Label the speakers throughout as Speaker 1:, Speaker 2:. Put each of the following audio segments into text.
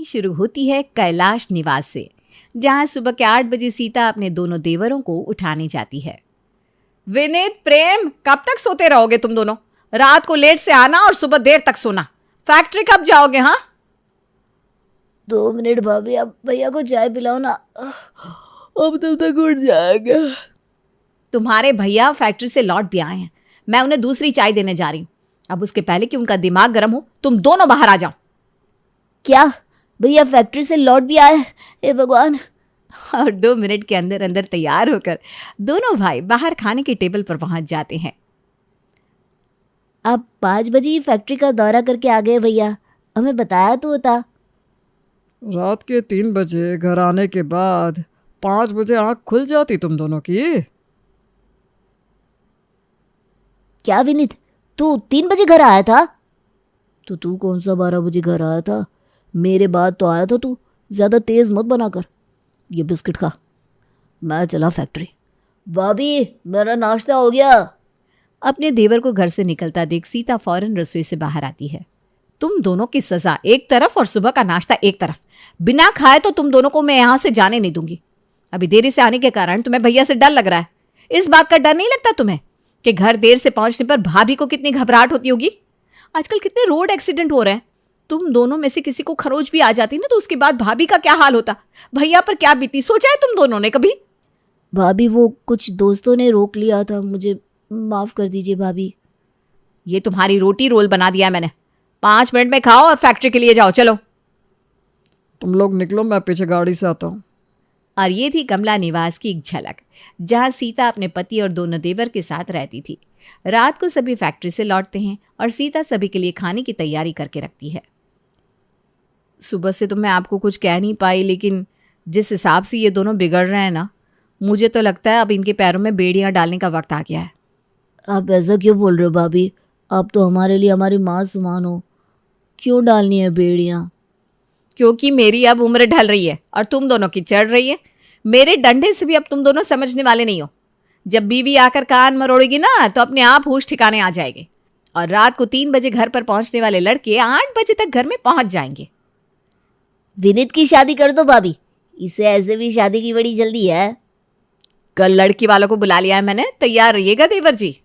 Speaker 1: कहानी शुरू होती है कैलाश निवास से, जहां सुबह के 8 बजे सीता अपने दोनों देवरों को उठाने जाती है। विनीत, प्रेम, कब तक सोते रहोगे तुम दोनों? रात को लेट से आना और सुबह देर तक सोना। फैक्ट्री कब जाओगे? हाँ,
Speaker 2: 2 मिनट भाभी, अब भैया को चाय पिलाओ ना, अब तब तक उठ जाएगा।
Speaker 1: तुम्हारे भैया फैक्ट्री से लौट भी आए हैं। मैं उन्हें दूसरी चाय देने जा रही हूँ। अब उसके पहले कि उनका दिमाग गर्म हो, तुम दोनों बाहर आ जाओ।
Speaker 2: क्या? भैया फैक्ट्री से लौट भी आए? हे भगवान।
Speaker 1: और 2 मिनट के अंदर अंदर तैयार होकर दोनों भाई बाहर खाने की टेबल पर पहुंच जाते हैं।
Speaker 2: आप 5 बजे ही फैक्ट्री का दौरा करके आ गए भैया, हमें बताया तो होता।
Speaker 3: रात के 3 बजे घर आने के बाद 5 बजे आंख खुल जाती तुम दोनों की।
Speaker 2: क्या विनीत, तू 3 बजे घर आया था? तो तू कौन सा 12 बजे घर आया था? मेरे बाद तो आया था तू। ज़्यादा तेज़ मत बना कर। ये बिस्किट खा, मैं चला फैक्ट्री। भाभी, मेरा नाश्ता हो गया।
Speaker 1: अपने देवर को घर से निकलता देख सीता फौरन रसोई से बाहर आती है। तुम दोनों की सजा एक तरफ और सुबह का नाश्ता एक तरफ। बिना खाए तो तुम दोनों को मैं यहां से जाने नहीं दूंगी। अभी देरी से आने के कारण तुम्हें भैया से डर लग रहा है। इस बात का डर नहीं लगता तुम्हें कि घर देर से पहुंचने पर भाभी को कितनी घबराहट होती होगी? आजकल कितने रोड एक्सीडेंट हो रहे हैं। तुम दोनों में से किसी को खरोच भी आ जाती ना, तो उसके बाद भाभी का क्या हाल होता, भैया पर क्या बीती, सोचा है तुम दोनों ने कभी?
Speaker 2: भाभी, वो कुछ दोस्तों ने रोक लिया था, मुझे माफ़ कर दीजिए भाभी।
Speaker 1: ये तुम्हारी रोटी रोल बना दिया है मैंने। 5 मिनट में खाओ और फैक्ट्री के लिए जाओ। चलो
Speaker 3: तुम लोग निकलो, मैं पीछे गाड़ी से आता हूँ।
Speaker 1: और ये थी कमला निवास की एक झलक, जहां सीता अपने पति और दोनों देवर के साथ रहती थी। रात को सभी फैक्ट्री से लौटते हैं और सीता सभी के लिए खाने की तैयारी करके रखती है। सुबह से तो मैं आपको कुछ कह नहीं पाई, लेकिन जिस हिसाब से ये दोनों बिगड़ रहे हैं ना, मुझे तो लगता है अब इनके पैरों में बेड़ियां डालने का वक्त आ गया है।
Speaker 2: आप ऐसा क्यों बोल रहे हो भाभी? आप तो हमारे लिए हमारी माँ समान हो। क्यों डालनी है बेड़ियाँ?
Speaker 1: क्योंकि मेरी अब उम्र ढल रही है और तुम दोनों की चढ़ रही है। मेरे डंडे से भी अब तुम दोनों समझने वाले नहीं हो। जब बीवी आकर कान मरोड़ेगी ना, तो अपने आप होश ठिकाने आ जाएंगे और रात को 3 बजे घर पर पहुंचने वाले लड़के 8 बजे तक घर में पहुंच जाएंगे।
Speaker 2: विनीत की शादी कर दो भाभी, इसे ऐसे भी शादी की बड़ी जल्दी है।
Speaker 1: कल लड़की वालों को बुला लिया है मैंने, तैयार रहिएगा देवर जी।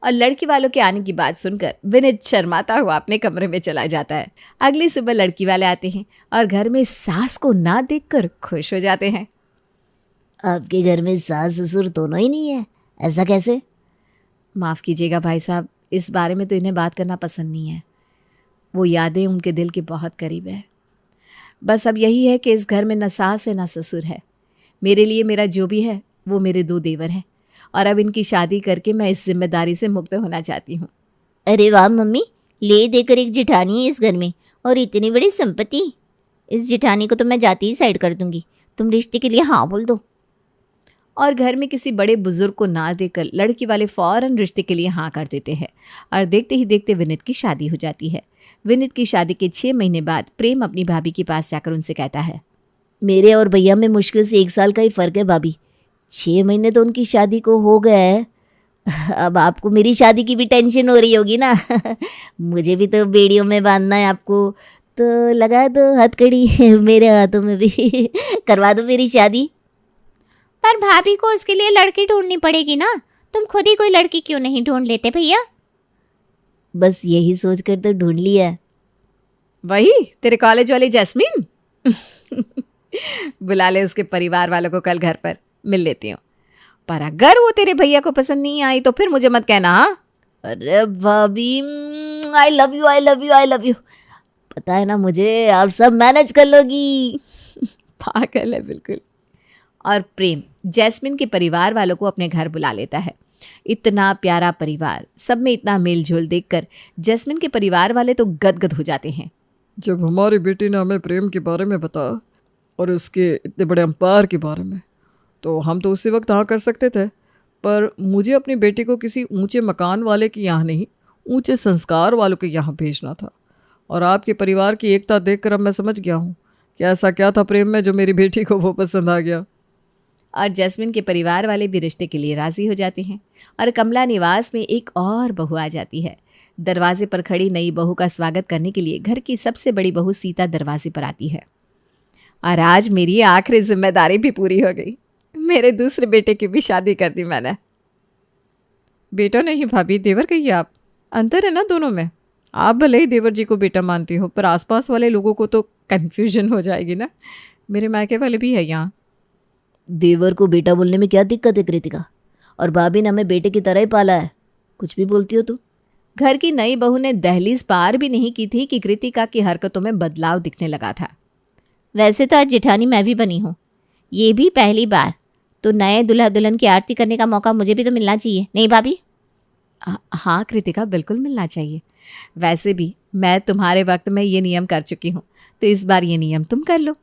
Speaker 1: और लड़की वालों के आने की बात सुनकर विनीत शर्माता हुआ अपने कमरे में चला जाता है। अगली सुबह लड़की वाले आते हैं और घर में सास को ना देखकर खुश हो जाते हैं।
Speaker 2: आपके घर में सास ससुर दोनों ही नहीं है, ऐसा कैसे?
Speaker 1: माफ़ कीजिएगा भाई साहब, इस बारे में तो इन्हें बात करना पसंद नहीं है। वो यादें उनके दिल के बहुत करीब है। बस अब यही है कि इस घर में न सास है न ससुर है। मेरे लिए मेरा जो भी है वो मेरे 2 देवर हैं और अब इनकी शादी करके मैं इस जिम्मेदारी से मुक्त होना चाहती हूँ।
Speaker 2: अरे वाह मम्मी, ले देकर एक जिठानी है इस घर में और इतनी बड़ी संपत्ति। इस जिठानी को तो मैं जाती ही साइड कर दूंगी। तुम रिश्ते के लिए हाँ बोल दो।
Speaker 1: और घर में किसी बड़े बुजुर्ग को ना देकर लड़की वाले फौरन रिश्ते के लिए हाँ कर देते हैं और देखते ही देखते विनीत की शादी हो जाती है। विनीत की शादी के 6 महीने बाद प्रेम अपनी भाभी के पास जाकर उनसे कहता है,
Speaker 2: मेरे और भैया में मुश्किल से 1 साल का ही फ़र्क है भाभी। 6 महीने तो उनकी शादी को हो गए हैं। अब आपको मेरी शादी की भी टेंशन हो रही होगी ना। मुझे भी तो बेड़ियों में बांधना है आपको, तो लगा दो हथकड़ी मेरे हाथों में भी। करवा दो मेरी शादी।
Speaker 4: पर भाभी को उसके लिए लड़की ढूंढनी पड़ेगी ना। तुम खुद ही कोई लड़की क्यों नहीं ढूंढ लेते भैया?
Speaker 2: बस यही सोचकर तो ढूंढ लिया।
Speaker 1: वही तेरे कॉलेज वाली जैस्मीन। बुला ले उसके परिवार वालों को, कल घर पर मिल लेती हूँ। पर अगर वो तेरे भैया को पसंद नहीं आई तो फिर मुझे मत कहना। हाँ?
Speaker 2: अरे भाभी, I love you, I love you, I love you. पता है ना मुझे, आप सब मैनेज कर लोगी।
Speaker 1: पागल है बिल्कुल। और प्रेम जैस्मिन के परिवार वालों को अपने घर बुला लेता है। इतना प्यारा परिवार, सब में इतना मेलजोल देखकर जैस्मिन के परिवार वाले तो गदगद हो जाते हैं।
Speaker 3: जब हमारी बेटी ने हमें प्रेम के बारे में बताया और उसके इतने बड़े अंपायर के बारे में, तो हम तो उसी वक्त हाँ कर सकते थे। पर मुझे अपनी बेटी को किसी ऊंचे मकान वाले के यहाँ नहीं, ऊंचे संस्कार वालों के यहाँ भेजना था। और आपके परिवार की एकता देखकर अब मैं समझ गया हूँ कि ऐसा क्या था प्रेम में जो मेरी बेटी को वो पसंद आ गया।
Speaker 1: और जैस्मिन के परिवार वाले भी रिश्ते के लिए राजी हो जाते हैं और कमला निवास में एक और बहू आ जाती है। दरवाजे पर खड़ी नई बहू का स्वागत करने के लिए घर की सबसे बड़ी बहू सीता दरवाजे पर आती है। और आज मेरी आखिरी जिम्मेदारी भी पूरी हो गई, मेरे दूसरे बेटे की भी शादी कर दी मैंने।
Speaker 3: बेटा नहीं भाभी, देवर कहिए आप। अंतर है ना दोनों में। आप भले ही देवर जी को बेटा मानती हो, पर आसपास वाले लोगों को तो कन्फ्यूजन हो जाएगी ना। मेरे मायके वाले भी है यहाँ।
Speaker 2: देवर को बेटा बोलने में क्या दिक्कत है कृतिका? और भाभी ने हमें बेटे की तरह ही पाला है, कुछ भी बोलती हो तू।
Speaker 1: घर की नई बहू ने दहलीज पार भी नहीं की थी कि कृतिका की हरकतों में बदलाव दिखने लगा था।
Speaker 4: वैसे तो आज जेठानी मैं भी बनी हूँ, ये भी पहली बार, तो नए दुल्हा दुल्हन की आरती करने का मौका मुझे भी तो मिलना चाहिए, नहीं भाभी?
Speaker 1: हाँ कृतिका, बिल्कुल मिलना चाहिए। वैसे भी मैं तुम्हारे वक्त में ये नियम कर चुकी हूँ, तो इस बार ये नियम तुम कर लो।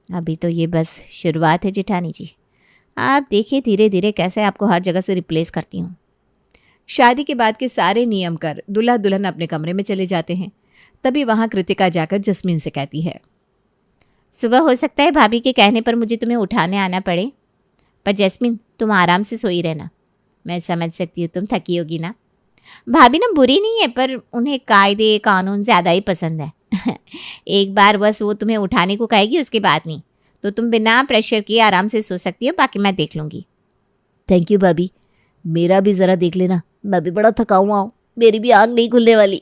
Speaker 4: अभी तो ये बस शुरुआत है जेठानी जी, आप देखिए धीरे धीरे कैसे आपको हर जगह से रिप्लेस करती हूँ।
Speaker 1: शादी के बाद के सारे नियम कर दूल्हा दुल्हन अपने कमरे में चले जाते हैं। तभी वहाँ कृतिका जाकर जस्मीन से कहती है,
Speaker 4: सुबह हो सकता है भाभी के कहने पर मुझे तुम्हें उठाने आना पड़े, पर जैस्मिन तुम आराम से सोई रहना। मैं समझ सकती हूँ तुम थकी होगी ना। भाभी ना बुरी नहीं है, पर उन्हें कायदे कानून ज़्यादा ही पसंद है। एक बार बस वो तुम्हें उठाने को कहेगी, उसके बाद नहीं, तो तुम बिना प्रेशर किए आराम से सो सकती हो, बाकी मैं देख लूँगी।
Speaker 2: थैंक यू भाभी, मेरा भी ज़रा देख लेना, मैं भी बड़ा थका हुआ हूँ, मेरी भी आँख नहीं खुलने वाली।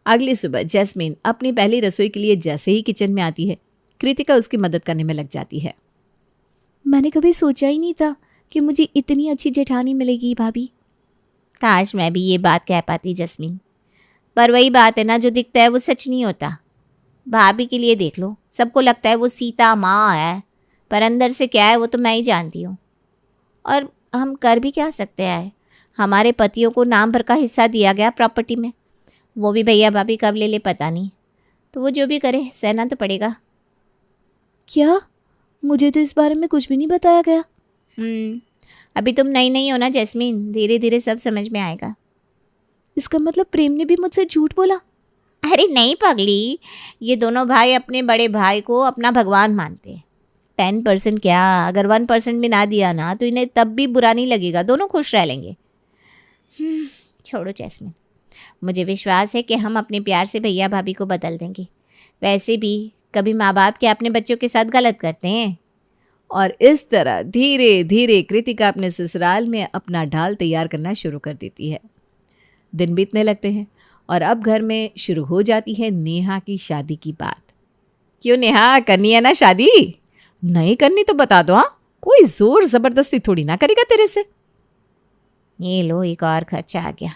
Speaker 1: अगली सुबह जैस्मीन अपनी पहली रसोई के लिए जैसे ही किचन में आती है, कृतिका उसकी मदद करने में लग जाती है।
Speaker 2: मैंने कभी सोचा ही नहीं था कि मुझे इतनी अच्छी जेठानी मिलेगी भाभी।
Speaker 4: काश मैं भी ये बात कह पाती जस्मीन, पर वही बात है ना, जो दिखता है वो सच नहीं होता। भाभी के लिए देख लो, सबको लगता है वो सीता माँ है, पर अंदर से क्या है वो तो मैं ही जानती हूँ। और हम कर भी क्या सकते हैं, हमारे पतियों को नाम भर का हिस्सा दिया गया प्रॉपर्टी में, वो भी भैया भाभी कब ले पता नहीं, तो वो जो भी करे सहना तो पड़ेगा।
Speaker 2: क्या? मुझे तो इस बारे में कुछ भी नहीं बताया गया।
Speaker 4: अभी तुम नई नहीं हो ना जैस्मीन, धीरे धीरे सब समझ में आएगा।
Speaker 2: इसका मतलब प्रेम ने भी मुझसे झूठ बोला?
Speaker 4: अरे नहीं पगली, ये दोनों भाई अपने बड़े भाई को अपना भगवान मानते हैं। 10% क्या, अगर 1% भी ना दिया ना तो इन्हें तब भी बुरा नहीं लगेगा, दोनों खुश रह लेंगे। छोड़ो जैस्मिन, मुझे विश्वास है कि हम अपने प्यार से भैया भाभी को बदल देंगे। वैसे भी कभी माँ बाप के अपने बच्चों के साथ गलत करते हैं।
Speaker 1: और इस तरह धीरे धीरे कृतिका अपने ससुराल में अपना ढाल तैयार करना शुरू कर देती है। दिन बीतने लगते हैं और अब घर में शुरू हो जाती है नेहा की शादी की बात। क्यों नेहा, करनी है ना शादी? नहीं करनी तो बता दो। हाँ, कोई जोर जबरदस्ती थोड़ी ना करेगा तेरे से।
Speaker 4: ये लो एक और खर्चा आ गया,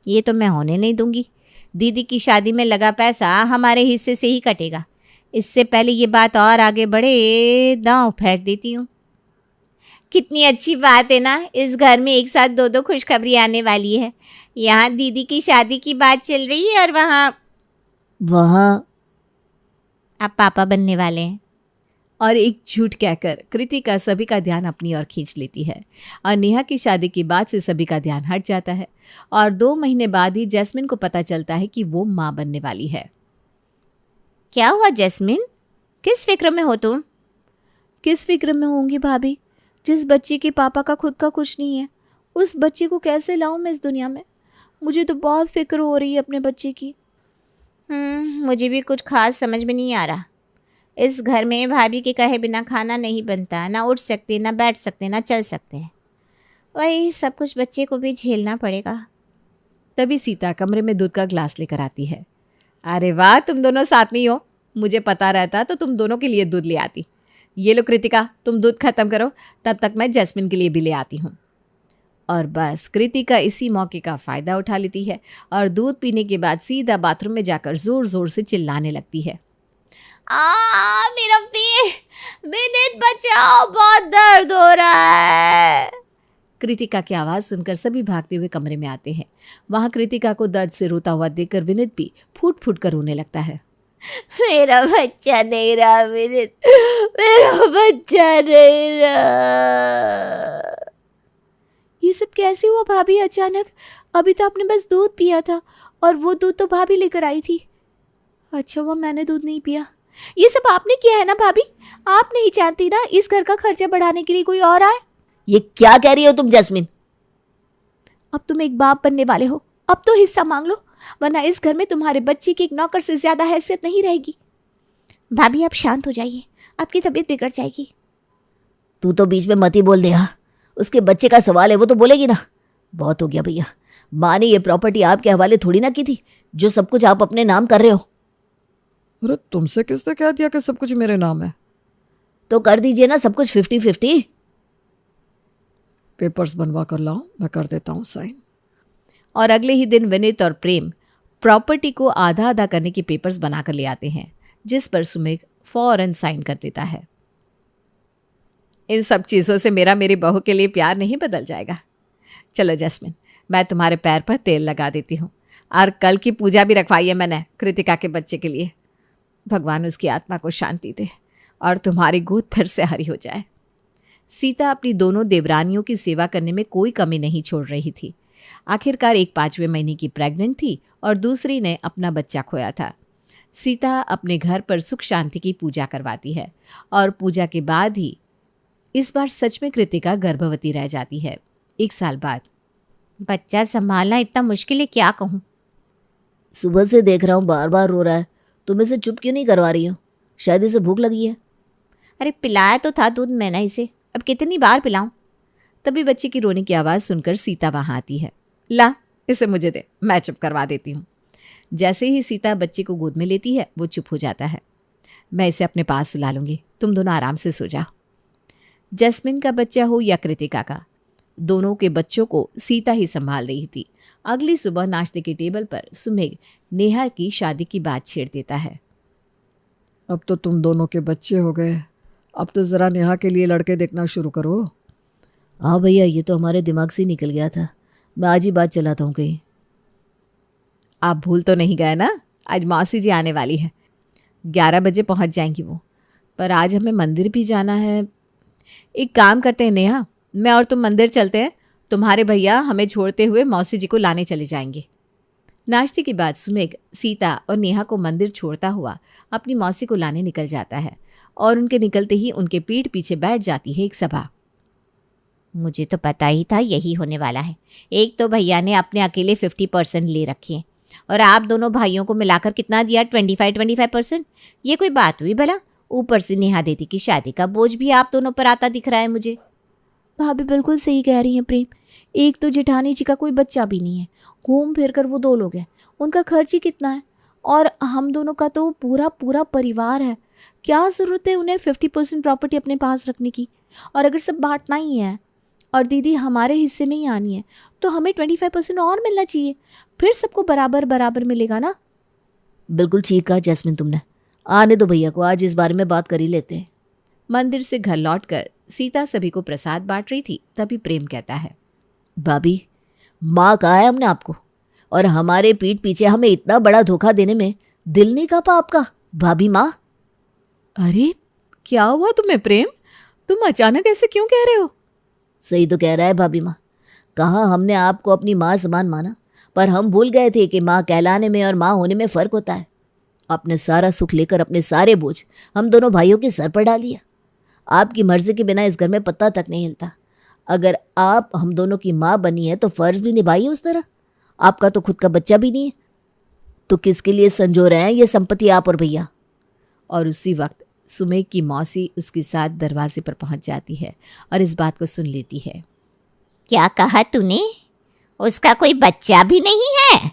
Speaker 4: ये तो मैं होने नहीं दूंगी। दीदी की शादी में लगा पैसा हमारे हिस्से से ही कटेगा। इससे पहले ये बात और आगे बढ़े दांव फेंक देती हूँ। कितनी अच्छी बात है ना, इस घर में एक साथ दो दो खुशखबरी आने वाली है। यहाँ दीदी की शादी की बात चल रही है और वहाँ आप पापा बनने वाले हैं।
Speaker 1: और एक झूठ कहकर कृतिका सभी का ध्यान अपनी ओर खींच लेती है और नेहा की शादी की बात से सभी का ध्यान हट जाता है। और 2 महीने बाद ही जैस्मिन को पता चलता है कि वो माँ बनने वाली है।
Speaker 4: क्या हुआ जैस्मिन, किस फिक्र में हो तुम?
Speaker 2: किस फिक्र में होंगी भाभी, जिस बच्चे के पापा का खुद का कुछ नहीं है, उस बच्चे को कैसे लाऊं मैं इस दुनिया में? मुझे तो बहुत फिक्र हो रही है अपने बच्चे की।
Speaker 4: मुझे भी कुछ खास समझ में नहीं आ रहा। इस घर में भाभी के कहे बिना खाना नहीं बनता, ना उठ सकते, ना बैठ सकते, ना चल सकते हैं। वही सब कुछ बच्चे को भी झेलना पड़ेगा।
Speaker 1: तभी सीता कमरे में दूध का ग्लास लेकर आती है। अरे वाह, तुम दोनों साथ में ही हो। मुझे पता रहता तो तुम दोनों के लिए दूध ले आती। ये लो कृतिका, तुम दूध खत्म करो, तब तक मैं जैस्मिन के लिए भी ले आती हूँ। और बस कृतिका इसी मौके का फ़ायदा उठा लेती है और दूध पीने के बाद सीधा बाथरूम में जाकर ज़ोर ज़ोर से चिल्लाने लगती है।
Speaker 4: मेरा पेट, विनीत बचाओ, बहुत दर्द हो रहा है।
Speaker 1: कृतिका की आवाज़ सुनकर सभी भागते हुए कमरे में आते हैं। वहाँ कृतिका को दर्द से रोता हुआ देखकर विनीत भी फूट फूट कर रोने लगता है।
Speaker 4: मेरा बच्चा नहीं रहा विनीत, मेरा बच्चा नहीं रहा।
Speaker 2: ये सब कैसे हुआ भाभी अचानक? अभी तो आपने बस दूध पिया था और वो दूध तो भाभी लेकर आई थी। अच्छा हुआ मैंने दूध नहीं पिया,
Speaker 4: ये सब आपने किया है ना भाभी? आप नहीं चाहती ना इस घर का खर्चा बढ़ाने के लिए कोई और आए?
Speaker 2: ये क्या कह रही हो तुम जैस्मिन?
Speaker 4: अब तुम एक बाप बनने वाले हो, अब तो हिस्सा मांग लो, वरना इस घर में तुम्हारे बच्चे की एक नौकर से ज्यादा हैसियत नहीं रहेगी। भाभी आप शांत हो जाइए, आपकी तबीयत बिगड़ जाएगी।
Speaker 2: तू तो बीच में मत ही बोल दे। हाँ, उसके बच्चे का सवाल है, वो तो बोलेगी ना। बहुत हो गया भैया, माँ ने ये प्रॉपर्टी आपके हवाले थोड़ी ना की थी जो सब कुछ आप अपने नाम कर रहे हो।
Speaker 3: अरे तुमसे किसने कह दिया कि सब कुछ मेरे नाम है?
Speaker 2: तो कर दीजिए ना सब कुछ 50-50।
Speaker 3: पेपर्स बनवा कर लाओ, मैं कर देता हूँ साइन।
Speaker 1: और अगले ही दिन विनीत और प्रेम प्रॉपर्टी को आधा आधा करने के पेपर्स बनाकर ले आते हैं, जिस पर सुमेघ फौरन साइन कर देता है। इन सब चीज़ों से मेरी बहू के लिए प्यार नहीं बदल जाएगा। चलो जैस्मिन, मैं तुम्हारे पैर पर तेल लगा देती हूँ, और कल की पूजा भी रखवाई है मैंने कृतिका के बच्चे के लिए। भगवान उसकी आत्मा को शांति दे और तुम्हारी गोद फिर से हरी हो जाए। सीता अपनी दोनों देवरानियों की सेवा करने में कोई कमी नहीं छोड़ रही थी। आखिरकार एक 5वें महीने की प्रेग्नेंट थी और दूसरी ने अपना बच्चा खोया था। सीता अपने घर पर सुख शांति की पूजा करवाती है, और पूजा के बाद ही इस बार सच में कृतिका गर्भवती रह जाती है। 1 साल बाद।
Speaker 4: बच्चा संभालना इतना मुश्किल है, क्या कहूँ।
Speaker 2: सुबह से देख रहा हूँ बार बार रो रहा है, तुम इसे चुप क्यों नहीं करवा रही हो? शायद इसे भूख लगी है।
Speaker 4: अरे पिलाया तो था दूध मैंने इसे, अब कितनी बार पिलाऊं।
Speaker 1: तभी बच्चे की रोने की आवाज़ सुनकर सीता वहाँ आती है। ला, इसे मुझे दे, मैं चुप करवा देती हूँ। जैसे ही सीता बच्चे को गोद में लेती है वो चुप हो जाता है। मैं इसे अपने पास सुला लूँगी, तुम दोनों आराम से सो जाओ। जैस्मिन का बच्चा हो या कृतिका का, दोनों के बच्चों को सीता ही संभाल रही थी। अगली सुबह नाश्ते के टेबल पर सुमेघ नेहा की शादी की बात छेड़ देता है।
Speaker 3: अब तो तुम दोनों के बच्चे हो गए, अब तो ज़रा नेहा के लिए लड़के देखना शुरू करो।
Speaker 2: हाँ भैया, ये तो हमारे दिमाग से निकल गया था, मैं आज ही बात चलाता हूँ कहीं।
Speaker 1: आप भूल तो नहीं गए ना, आज मौसी जी आने वाली है, 11 बजे पहुंच जाएंगी वो। पर आज हमें मंदिर भी जाना है। एक काम करते हैं नेहा, मैं और तुम मंदिर चलते हैं, तुम्हारे भैया हमें छोड़ते हुए मौसी जी को लाने चले जाएंगे। नाश्ते के बाद सुमेघ सीता और नेहा को मंदिर छोड़ता हुआ अपनी मौसी को लाने निकल जाता है, और उनके निकलते ही उनके पीठ पीछे बैठ जाती है एक सभा।
Speaker 4: मुझे तो पता ही था यही होने वाला है। एक तो भैया ने अपने अकेले 50% ले रखे हैं, और आप दोनों भाइयों को मिलाकर कितना दिया? 25%। ये कोई बात हुई भला? ऊपर से नेहा दीदी की शादी का बोझ भी आप दोनों पर आता दिख रहा है मुझे।
Speaker 5: भाभी बिल्कुल सही कह रही हैं प्रेम, एक तो जेठानी जी का कोई बच्चा भी नहीं है, घूम फिर कर वो 2 लोग हैं, उनका खर्च ही कितना है, और हम दोनों का तो पूरा पूरा परिवार है। क्या ज़रूरत है उन्हें 50% प्रॉपर्टी अपने पास रखने की? और अगर सब बांटना ही है और दीदी हमारे हिस्से में ही आनी है, तो हमें 25% और मिलना चाहिए, फिर सबको बराबर बराबर मिलेगा ना।
Speaker 2: बिल्कुल ठीक कहा जैस्मिन तुमने, आने दो भैया को, आज इस बारे में बात कर ही लेते हैं।
Speaker 1: मंदिर से घर लौटकर सीता सभी को प्रसाद बांट रही थी, तभी प्रेम कहता है,
Speaker 2: भाभी, माँ कहा है हमने आपको, और हमारे पीठ पीछे हमें इतना बड़ा धोखा देने में दिल नहीं कांपा आपका, भाभी माँ।
Speaker 1: अरे क्या हुआ तुम्हें प्रेम, तुम अचानक ऐसे क्यों कह रहे हो?
Speaker 2: सही तो कह रहा है भाभी माँ, कहाँ हमने आपको अपनी माँ समान माना, पर हम भूल गए थे कि माँ कहलाने में और माँ होने में फ़र्क होता है। अपने सारा सुख लेकर अपने सारे बोझ हम दोनों भाइयों के सर पर डाल दिया। आपकी मर्जी के बिना इस घर में पत्ता तक नहीं हिलता। अगर आप हम दोनों की माँ बनी है तो फ़र्ज़ भी निभाइए उस तरह। आपका तो खुद का बच्चा भी नहीं है, तो किसके लिए संजो रहे हैं ये संपत्ति आप और भैया?
Speaker 1: और उसी वक्त सुमेघ की मौसी उसके साथ दरवाजे पर पहुंच जाती है और इस बात को सुन लेती है।
Speaker 4: क्या कहा तूने? उसका कोई बच्चा भी नहीं है?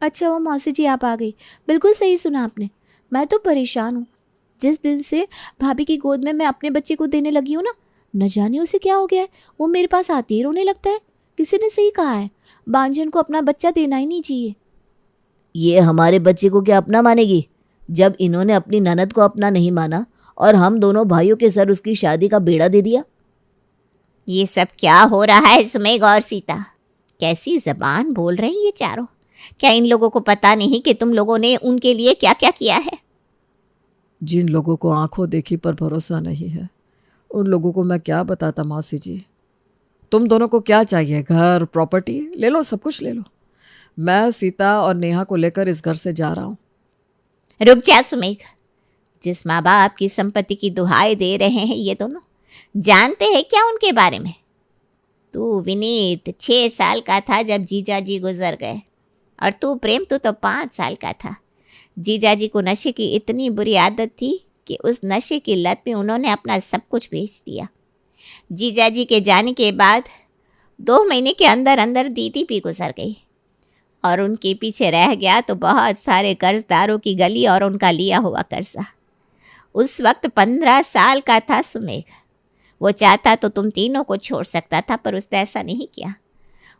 Speaker 5: अच्छा वो मौसी जी आप आ गई, बिल्कुल सही सुना आपने। मैं तो परेशान हूँ, जिस दिन से भाभी की गोद में मैं अपने बच्चे को देने लगी हूँ ना, न जाने उसे क्या हो गया है, वो मेरे पास आते ही रोने लगता है। किसी ने सही कहा है, बांझन को अपना बच्चा देना ही नहीं चाहिए।
Speaker 2: ये हमारे बच्चे को क्या अपना मानेगी, जब इन्होंने अपनी ननद को अपना नहीं माना और हम दोनों भाइयों के सर उसकी शादी का बेड़ा दे दिया।
Speaker 4: ये सब क्या हो रहा है सुमेघ और सीता? कैसी जबान बोल रहे हैं ये चारों? क्या इन लोगों को पता नहीं कि तुम लोगों ने उनके लिए क्या क्या किया है?
Speaker 3: जिन लोगों को आंखों देखी पर भरोसा नहीं है, उन लोगों को मैं क्या बताता मौसी जी। तुम दोनों को क्या चाहिए? घर, प्रॉपर्टी ले लो, सब कुछ ले लो। मैं सीता और नेहा को लेकर इस घर से जा रहा हूँ।
Speaker 4: रुक जा सुमेघ, जिस माँ बाप की संपत्ति की दुहाई दे रहे हैं ये दोनों, जानते हैं क्या उनके बारे में? तू विनीत 6 साल का था जब जीजाजी गुजर गए, और तू प्रेम तू तो 5 साल का था। जीजाजी को नशे की इतनी बुरी आदत थी कि उस नशे की लत में उन्होंने अपना सब कुछ बेच दिया। जीजाजी के जाने के बाद 2 महीने के अंदर अंदर दीदी भी गुजर गई, और उनके पीछे रह गया तो बहुत सारे कर्जदारों की गली और उनका लिया हुआ कर्जा। उस वक्त 15 साल का था सुमेघ। वो चाहता तो तुम तीनों को छोड़ सकता था, पर उसने ऐसा नहीं किया।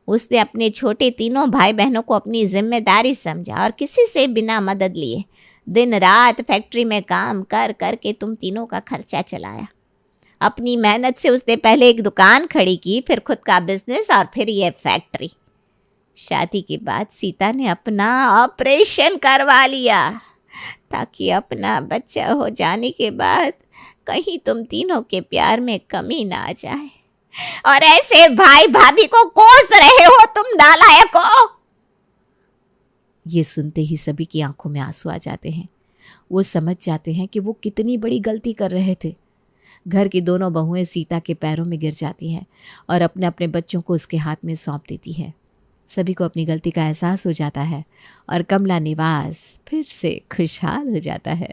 Speaker 4: उसने अपने छोटे तीनों भाई बहनों को अपनी जिम्मेदारी समझा और किसी से बिना मदद लिए दिन रात फैक्ट्री में काम कर कर के तुम तीनों का खर्चा चलाया। अपनी मेहनत से उसने पहले एक दुकान खड़ी की, फिर खुद का बिजनेस और फिर ये फैक्ट्री। शादी के बाद सीता ने अपना ऑपरेशन करवा लिया ताकि अपना बच्चा हो जाने के बाद कहीं तुम तीनों के प्यार में कमी ना आ जाए। और ऐसे भाई भाभी को कोस रहे हो तुम नालायक हो।
Speaker 1: ये सुनते ही सभी की आंखों में आंसू आ जाते हैं। वो समझ जाते हैं कि वो कितनी बड़ी गलती कर रहे थे। घर की दोनों बहुएं सीता के पैरों में गिर जाती हैं और अपने अपने बच्चों को उसके हाथ में सौंप देती है। सभी को अपनी गलती का एहसास हो जाता है और कमला निवास फिर से खुशहाल हो जाता है।